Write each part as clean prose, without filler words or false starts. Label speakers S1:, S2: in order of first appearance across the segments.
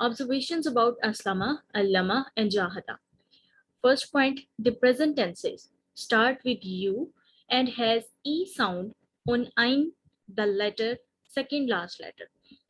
S1: Observations about Aslama, Allama and Jahada. First point, the present tenses start with U and has E sound on ain, the letter, second last letter.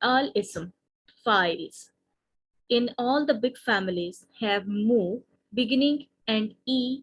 S1: al ism files in all the big families have mu beginning and e।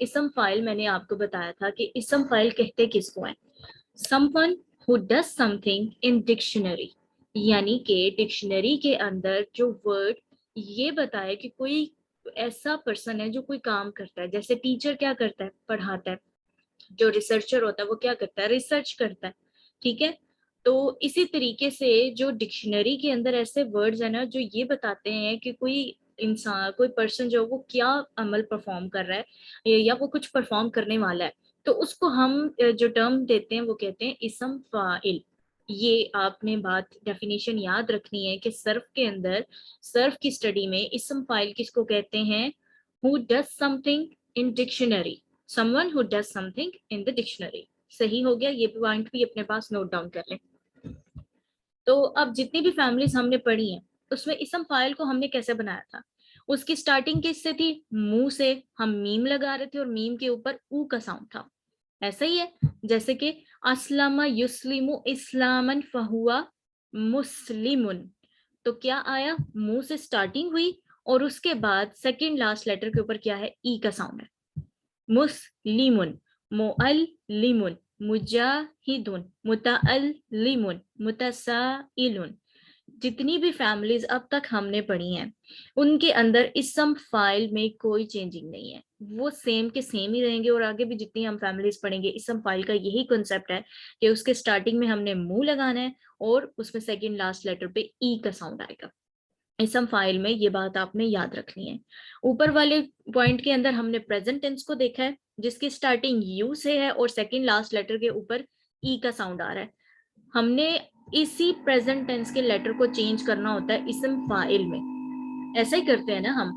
S1: اسم file میں نے آپ کو بتایا تھا کہ اسم file کہتے کس کو ہیں؟ someone who does something in dictionary، یعنی کہ ڈکشنری کے اندر جو ورڈ یہ بتائے کہ کوئی ایسا پرسن ہے جو کوئی کام کرتا ہے. جیسے ٹیچر کیا کرتا ہے؟ پڑھاتا ہے. جو ریسرچر ہوتا ہے وہ کیا کرتا ہے؟ ریسرچ کرتا ہے. ٹھیک ہے، تو اسی طریقے سے جو ڈکشنری کے اندر ایسے ورڈز ہیں نا جو یہ بتاتے ہیں کہ کوئی انسان، کوئی پرسن جو وہ کیا عمل پرفارم کر رہا ہے یا وہ کچھ پرفارم کرنے والا ہے، تو اس کو ہم جو ٹرم دیتے ہیں وہ کہتے ہیں اسم فاعل. یہ آپ نے بات ڈیفینیشن یاد رکھنی ہے کہ صرف کے اندر، صرف کی اسٹڈی میں اسم فاعل کس کو کہتے ہیں؟ who does something in dictionary، someone who does something in the dictionary. صحیح ہو گیا، یہ پوائنٹ بھی اپنے پاس نوٹ ڈاؤن کر لیں. تو اب جتنی بھی فیملیز ہم نے پڑھی ہیں اس میں اسم فاعل کو ہم نے کیسے بنایا تھا؟ اس کی سٹارٹنگ کس سے تھی؟ منہ سے. ہم میم لگا رہے تھے اور میم کے اوپر او کا ساؤنڈ تھا. ایسا ہی ہے جیسے کہ اسلم یسلم اسلامن فہوا مسلمن، تو کیا آیا؟ منہ سے سٹارٹنگ ہوئی اور اس کے بعد سیکنڈ لاسٹ لیٹر کے اوپر کیا ہے؟ ای کا ساؤنڈ ہے. مسلمن، معلمن، مجاہدن، متعلمن، متسائلن. جتنی بھی فیملیز اب تک ہم نے پڑھی ہیں ان کے اندر اسم فائل میں کوئی چینجنگ نہیں ہے، وہ سیم کے سیم ہی رہیں گے. اور آگے بھی جتنی ہم فیملیز پڑھیں گے اسم فائل کا یہی کنسپٹ ہے کہ اس کے سٹارٹنگ میں ہم نے منہ لگانا ہے اور اس میں سیکنڈ لاسٹ لیٹر پہ ای کا ساؤنڈ آئے گا. اسم فائل میں یہ بات آپ نے یاد رکھنی ہے. اوپر والے پوائنٹ کے اندر ہم نے پریزنٹ ٹینس کو دیکھا ہے جس کی سٹارٹنگ یو سے ہے اور سیکنڈ لاسٹ لیٹر کے اوپر ای کا ساؤنڈ آ رہا ہے. ہم نے اسی پریزنٹ ٹینس کے لیٹر کو چینج کرنا ہوتا ہے اسم فاعل میں. ایسا ہی کرتے ہیں نا ہم،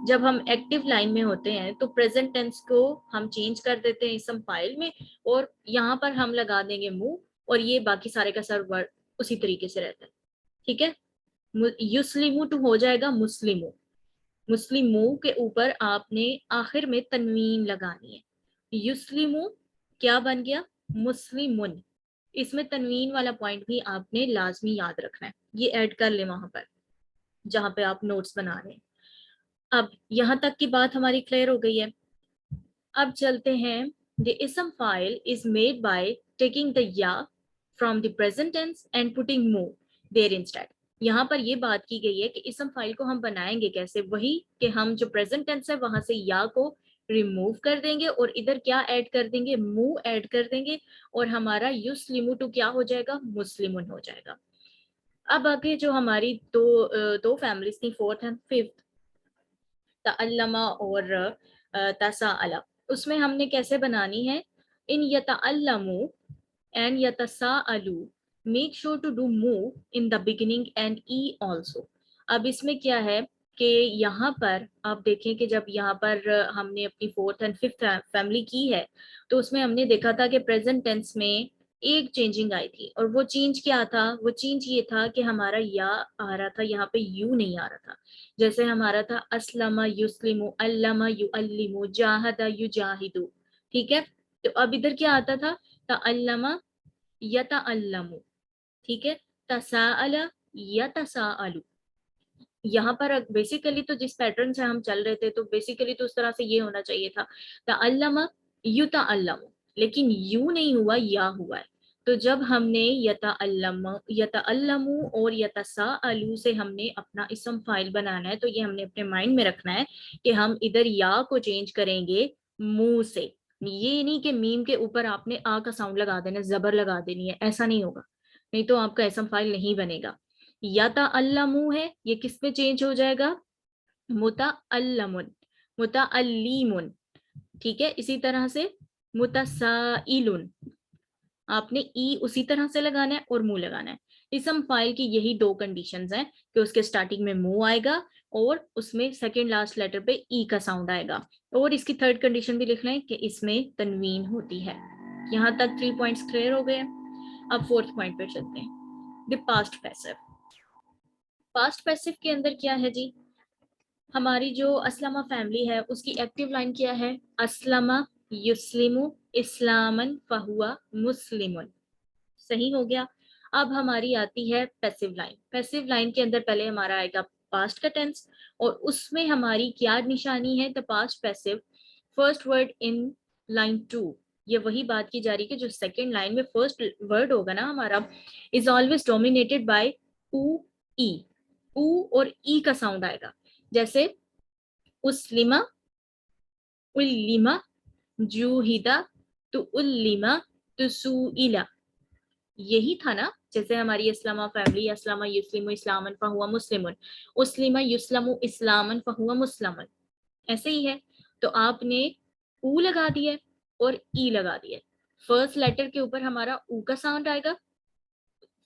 S1: جب ہم ایکٹیو لائن میں ہوتے ہیں تو پریزنٹ ٹینس کو ہم چینج کر دیتے ہیں اسم فاعل میں اور یہاں پر ہم لگا دیں گے منہ اور یہ باقی سارے کا سر ورڈ اسی طریقے سے رہتا ہے. ٹھیک ہے، یسلمو ٹو ہو جائے گا مسلمو. مسلمو کے اوپر آپ نے آخر میں تنوین لگانی ہے. یسلمو کیا بن گیا؟ مسلمن. اس میں تنوین والا پوائنٹ بھی آپ نے لازمی یاد رکھنا ہے، یہ ایڈ کر لیں وہاں پر جہاں پہ آپ نوٹس بنا رہے ہیں. اب یہاں تک کی بات ہماری کلیئر ہو گئی ہے. اب چلتے ہیں. The ism file is made by taking the ya from the present tense and putting mu there instead. یہاں پر یہ بات کی گئی ہے کہ اسم فائل کو ہم بنائیں گے کیسے؟ وہی کہ ہم جو پریزنٹ ٹینس ہے وہاں سے یا کو ریموو کر دیں گے اور ادھر کیا ایڈ کر دیں گے؟ منہ ایڈ کر دیں گے اور ہمارا یسلمو ٹو کیا ہو جائے گا؟ مسلمن ہو جائے گا. اب آگے جو ہماری دو فیملیز تھیں، فورتھ اینڈ ففتھ، تعلم اور تساءل، اس میں ہم نے کیسے بنانی ہے؟ ان یتعلمو and yatasaalu make sure to do move in the beginning and e also. اب اس میں کیا ہے کہ یہاں پر آپ دیکھیں کہ جب یہاں پر ہم نے اپنی فورتھ اینڈ ففتھ فیملی کی ہے تو اس میں ہم نے دیکھا تھا کہ پریزنٹ ٹینس میں ایک چینجنگ آئی تھی اور وہ چینج کیا تھا؟ وہ چینج یہ تھا کہ ہمارا یا آ رہا تھا، یہاں پہ یو نہیں آ رہا تھا. جیسے ہمارا تھا اسلم یسلم، علم یعلم، جاہد یجاہد. ٹھیک ہے، تو اب ادھر کیا آتا تھا؟ تعلم یتعلم. ٹھیک ہے، تساءل یتساءل. یہاں پر بیسیکلی تو جس پیٹرن سے ہم چل رہے تھے تو بیسیکلی تو اس طرح سے یہ ہونا چاہیے تھا تعلم یتعلم، لیکن یو نہیں ہوا، یا ہوا ہے. تو جب ہم نے یتعلم اور یتساءل سے ہم نے اپنا اسم فائل بنانا ہے تو یہ ہم نے اپنے مائنڈ میں رکھنا ہے کہ ہم ادھر یا کو چینج کریں گے منہ سے. یہ نہیں کہ میم کے اوپر آپ نے آ کا ساؤنڈ لگا دینا، زبر لگا دینی ہے، ایسا نہیں ہوگا، نہیں تو آپ کا اسم فائل نہیں بنے گا. یتعلم ہے، یہ کس میں چینج ہو جائے گا؟ متعلم، متعلم. ٹھیک ہے، اسی طرح سے متسائل، آپ نے ای اسی طرح سے لگانا ہے اور منہ لگانا ہے. اسم فائل کی یہی دو کنڈیشنز ہیں کہ اس کے سٹارٹنگ میں منہ آئے گا اور اس میں سیکنڈ لاسٹ لیٹر پہ ای کا ساؤنڈ آئے گا. اور اس کی تھرڈ کنڈیشن بھی لکھ لیں کہ اس میں تنوین ہوتی ہے. یہاں تک 3 پوائنٹس کلیئر ہو گئے. اب فورتھ پوائنٹ پہ چلتے ہیں، the past passive. Past passive کے اندر کیا ہے جی؟ ہماری جو اسلمہ فیملی ہے اس کی ایکٹیو لائن کیا ہے؟ اسلمہ یسلم اسلامن فہوا مسلمن. صحیح ہو گیا. اب ہماری آتی ہے پیسو لائن. پیسو لائن کے اندر پہلے ہمارا آئے گا پاسٹ کا ٹینس اور اس میں ہماری کیا نشانی ہے؟ The past passive first word in line 2. یہ وہی بات کی جا رہی ہے کہ جو سیکنڈ لائن میں فرسٹ ورڈ ہوگا نا ہمارا از آلویز ڈومینیٹڈ بائی او ای. او اور ای کا ساؤنڈ آئے گا. جیسے اسلمہ، علمہ، جوہدہ، تعلمہ، تسوئلہ. یہی تھا نا. جیسے ہماری اسلامہ فیملی، اسلامہ یسلم اسلامن فہو مسلمن، اسلمہ یسلم اسلامن فہو مسلمن، ایسے ہی ہے. تو آپ نے او لگا دیا اور ای لگا دیا. فرسٹ لیٹر کے اوپر ہمارا او کا ساؤنڈ آئے گا،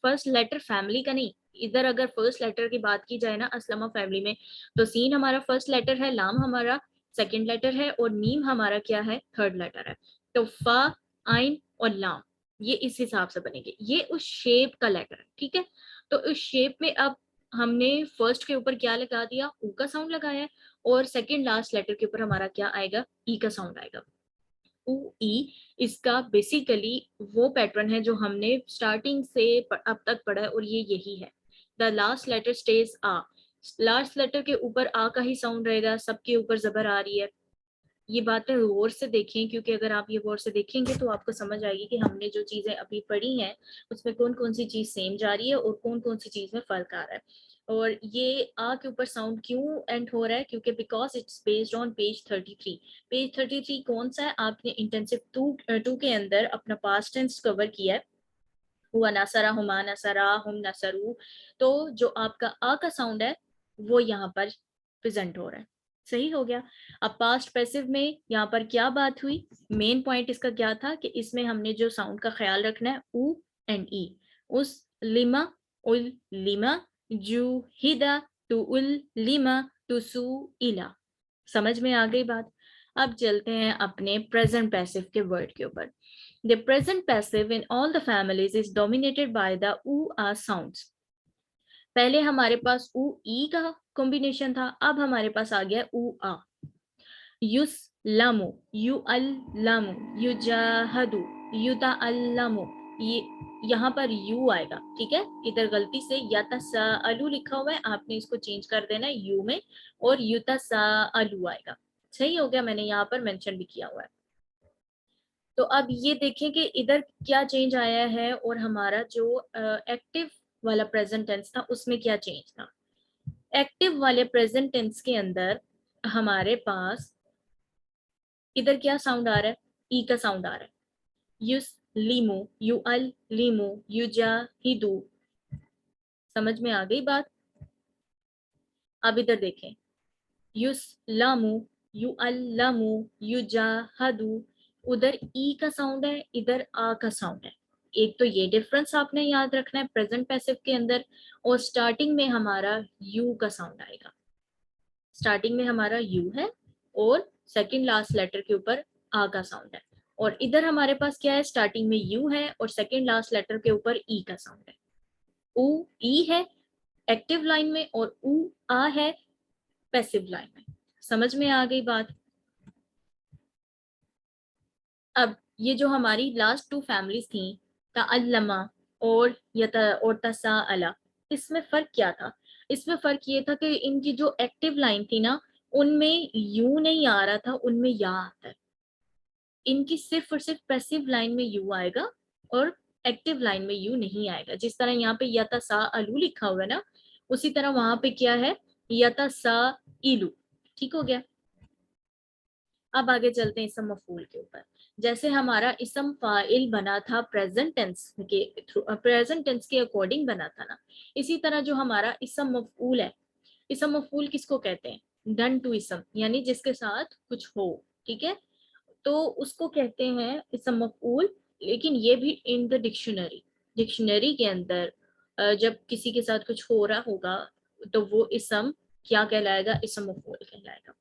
S1: فرسٹ لیٹر فیملی کا نہیں. ادھر اگر فرسٹ لیٹر کی بات کی جائے نا اسلامہ فیملی میں، تو سین ہمارا فرسٹ لیٹر ہے، لام ہمارا سیکنڈ لیٹر ہے، اور میم ہمارا کیا ہے؟ تھرڈ لیٹر ہے. تو فا، آئن اور لام یہ اس حساب سے بنے گے. یہ اس شیپ کا لیٹر ہے، ٹھیک ہے. تو اس شیپ میں اب ہم نے فرسٹ کے اوپر کیا لگا دیا؟ او کا ساؤنڈ لگایا ہے، اور سیکنڈ لاسٹ لیٹر کے اوپر ہمارا کیا آئے گا؟ ای کا ساؤنڈ آئے گا. او ای اس کا بیسیکلی وہ پیٹرن ہے جو ہم نے اسٹارٹنگ سے اب تک پڑھا ہے، اور یہ یہی ہے. دا لاسٹ لیٹر اسٹیز آ. لاسٹ لیٹر کے اوپر آ کا ہی ساؤنڈ رہے گا، سب کے اوپر زبر آ رہی ہے. یہ باتیں غور سے دیکھیں، کیونکہ اگر آپ یہ غور سے دیکھیں گے تو آپ کو سمجھ آئے گی کہ ہم نے جو چیزیں ابھی پڑھی ہیں اس میں کون کون سی چیز سیم جا رہی ہے اور کون کون سی چیز میں فرق آ رہا ہے. اور یہ آ کے اوپر ساؤنڈ کیوں اینڈ ہو رہا ہے؟ کیونکہ because it's based on page 33. Page 33 کون سا ہے؟ آپ نے انٹینسو 2 کے اندر اپنا پاسٹ ٹینس کور کیا ہے، ہوا نصرہ، ہما نصرہ، ہم نصرو. تو جو آپ کا آ کا ساؤنڈ ہے وہ یہاں پر پریزنٹ ہو رہا ہے. صحیح ہو گیا. اب پاسٹ پیسو میں یہاں پر کیا بات ہوئی؟ مین پوائنٹ اس کا کیا تھا کہ اس میں ہم نے جو ساؤنڈ کا خیال رکھنا ہے او اینڈ ای. اس لما، الما، جوہدہ، تعلمہ، تسوئلہ. سمجھ میں آ گئی بات؟ اب چلتے ہیں اپنے پریزنٹ پیسو کے ورڈ کے اوپر. The present passive in all the families is dominated by the O sounds. پہلے ہمارے پاس او ای کا کمبینیشن تھا، اب ہمارے پاس آ گیا او آ. یسلم، یعلم، یجاہد، یتعلم. یہاں پر یو آئے گا، ٹھیک ہے. ادھر غلطی سے یتساءلو لکھا ہوا ہے، آپ نے اس کو چینج کر دینا ہے یو میں، اور یتساءلو آئے گا. صحیح ہو گیا، میں نے یہاں پر مینشن بھی کیا ہوا ہے. تو اب یہ دیکھیں کہ ادھر کیا چینج آیا ہے، اور ہمارا جو ایکٹیو والا پریزنٹ ٹینس تھا اس میں کیا چینج تھا. ایکٹیو والے پریزنٹ ٹینس کے اندر ہمارے پاس ادھر کیا ساؤنڈ آ رہا ہے؟ ای کا ساؤنڈ آ رہا ہے. یسلیمو، یعلمو، یجاہدو. سمجھ میں آ گئی بات؟ اب ادھر دیکھیں، یسلمو، یعلمو، یجاہدو. ادھر ای کا ساؤنڈ ہے، ادھر آ کا ساؤنڈ ہے. ایک تو یہ ڈفرنس آپ نے یاد رکھنا ہے پریزنٹ پیسو کے اندر. اور سٹارٹنگ میں ہمارا یو کا ساؤنڈ آئے گا. سٹارٹنگ میں ہمارا یو ہے اور سیکنڈ لاسٹ لیٹر کے اوپر آ کا ساؤنڈ ہے. اور ادھر ہمارے پاس کیا ہے؟ سٹارٹنگ میں یو ہے اور سیکنڈ لاسٹ لیٹر کے اوپر ای کا ساؤنڈ ہے. او ای ہے ایکٹیو لائن میں، اور او آ ہے پیسو لائن میں. سمجھ میں آ گئی بات؟ اب یہ جو ہماری لاسٹ 2 فیملیز تھیں، تعلمہ اور تساءلہ، اس میں فرق کیا تھا؟ اس میں فرق یہ تھا کہ ان کی جو ایکٹیو لائن تھی نا ان میں یو نہیں آ رہا تھا، ان میں یا آتا ہے. ان کی صرف اور صرف پیسو لائن میں یو آئے گا اور ایکٹیو لائن میں یو نہیں آئے گا. جس طرح یہاں پہ یتساءلو لکھا ہوا ہے نا، اسی طرح وہاں پہ کیا ہے؟ یتسائلو. ٹھیک ہو گیا. اب آگے چلتے ہیں اسم مفعول کے اوپر. جیسے ہمارا اسم فاعل بنا تھا پریزنٹ ٹینس کے اکارڈنگ بنا تھا نا، اسی طرح جو ہمارا اسم مفعول ہے، اسم مفعول کس کو کہتے ہیں؟ ڈن ٹو اسم، یعنی جس کے ساتھ کچھ ہو، ٹھیک ہے. تو اس کو کہتے ہیں اسم مفعول. لیکن یہ بھی ان دا ڈکشنری کے اندر جب کسی کے ساتھ کچھ ہو رہا ہوگا تو وہ اسم کیا کہلائے گا؟ اسم مفعول کہلائے گا.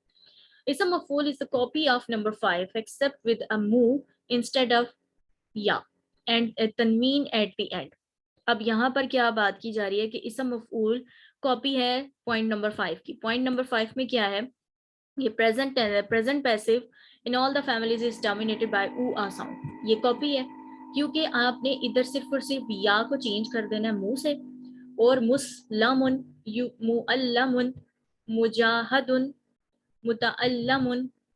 S1: اسم مفعول is the copy of number 5 except with a move instead of ya and a tanween at the end. اب یہاں پر کیا بات کی جا رہی ہے کہ اسم مفعول کاپی ہے پوائنٹ نمبر 5 کی. پوائنٹ نمبر 5 میں کیا ہے؟ یہ present passive in all the families is dominated by O sound. یہ کاپی ہے کیونکہ آپ نے ادھر صرف اور صرف یا کو چینج کر دینا ہے منہ سے، اور مسلمن، معلم، مجاہد، متعلم،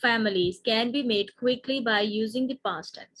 S1: families can be made quickly by using the past tense.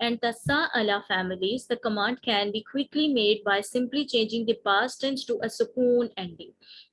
S1: and tasa'ala families, the command can be quickly made by simply changing the past tense to a sukoon ending.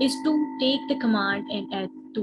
S1: is to take the command and add to।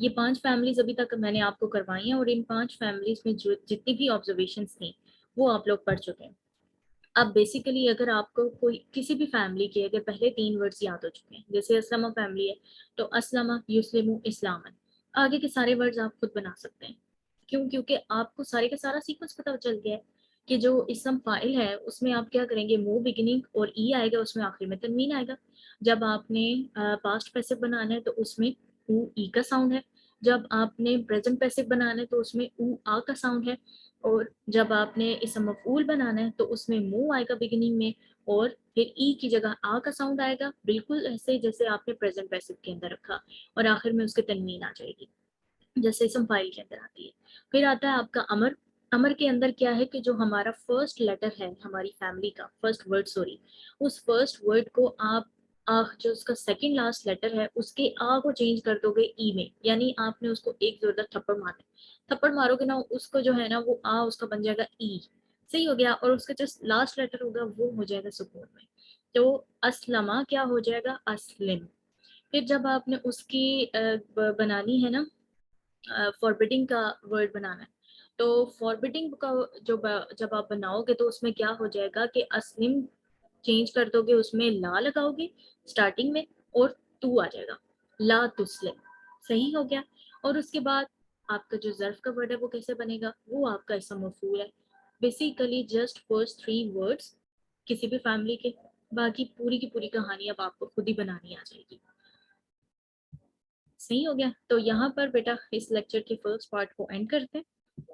S1: یہ 5 families ابھی تک میں نے آپ کو کروائی ہیں، اور ان 5 فیملیز میں جو جتنی بھی آبزرویشنس تھیں وہ آپ لوگ پڑھ چکے ہیں. اب بیسیکلی اگر آپ کو کوئی کسی بھی فیملی کے اگر پہلے 3 ورڈز یاد ہو چکے ہیں، جیسے اسلمہ فیملی ہے تو اسلمہ یسلمو اسلامن، آگے کے سارے ورڈز آپ خود بنا سکتے ہیں. کیوں؟ کیونکہ آپ کو سارے کا سارا سیکوینس پتہ چل گیا ہے کہ جو اسم فاعل ہے اس میں آپ کیا کریں گے، مو بگننگ اور ای آئے گا، اس میں آخر میں تنوین آئے گا. جب آپ نے پاسٹ پیسو بنانا ہے تو اس میں او ای کا ساؤنڈ ہے. جب آپ نے پریزنٹ پیسو بنانا ہے تو اس میں او آ کا ساؤنڈ ہے. اور جب آپ نے اسم مفعول بنانا ہے تو اس میں مو آئے گا بگننگ میں، اور پھر ای کی جگہ آ کا ساؤنڈ آئے گا، بالکل ایسے جیسے آپ نے پریزنٹ پیسو کے اندر رکھا، اور آخر میں اس کے تنوین آ جائے گی جیسے اسم فاعل کے اندر آتی ہے. پھر آتا ہے آپ کا امر. امر کے اندر کیا ہے کہ جو ہمارا فرسٹ لیٹر ہے ہماری فیملی کا، فرسٹ ورڈ سوری، اس فرسٹ ورڈ کو آپ جو اس کا سیکنڈ لاسٹ لیٹر ہے اس کے آ کو چینج کر دو گے ای میں، یعنی آپ نے اس کو ایک زوردار تھپڑ مارنا. تھپڑ مارو گے نا، اس کو جو ہے نا وہ آ اس کا بن جائے گا ای. صحیح ہو گیا. اور اس کا جو لاسٹ لیٹر ہوگا وہ ہو جائے گا سکون میں. تو اسلمہ کیا ہو جائے گا، اسلم. پھر جب آپ نے اس کی بنانی ہے نا، فاربیڈنگ کا ورڈ بنانا ہے، تو فاربیڈنگ کا جب آپ بناؤ گے تو اس میں کیا ہو جائے گا کہ اسلم چینج کر دو گے، اس میں لا لگاؤ گے سٹارٹنگ میں اور تو آ جائے گا، لا تسلم. صحیح ہو گیا. اور اس کے بعد آپ کا جو ظرف کا ورڈ ہے وہ کیسے بنے گا، وہ آپ کا اسم مفعول ہے. بیسیکلی جسٹ فرسٹ 3 ورڈس کسی بھی فیملی کے، باقی پوری کی پوری کہانی اب آپ کو خود ہی بنانی آ جائے گی. صحیح ہو گیا. تو یہاں پر بیٹا اس لیکچر کے فرسٹ پارٹ کو اینڈ کرتے ہیں،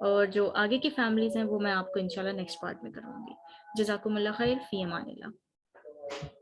S1: اور جو آگے کی فیملیز ہیں وہ میں آپ کو انشاءاللہ نیکسٹ پارٹ میں کراؤں گی. جزاکم اللہ خیر، فی امان اللہ.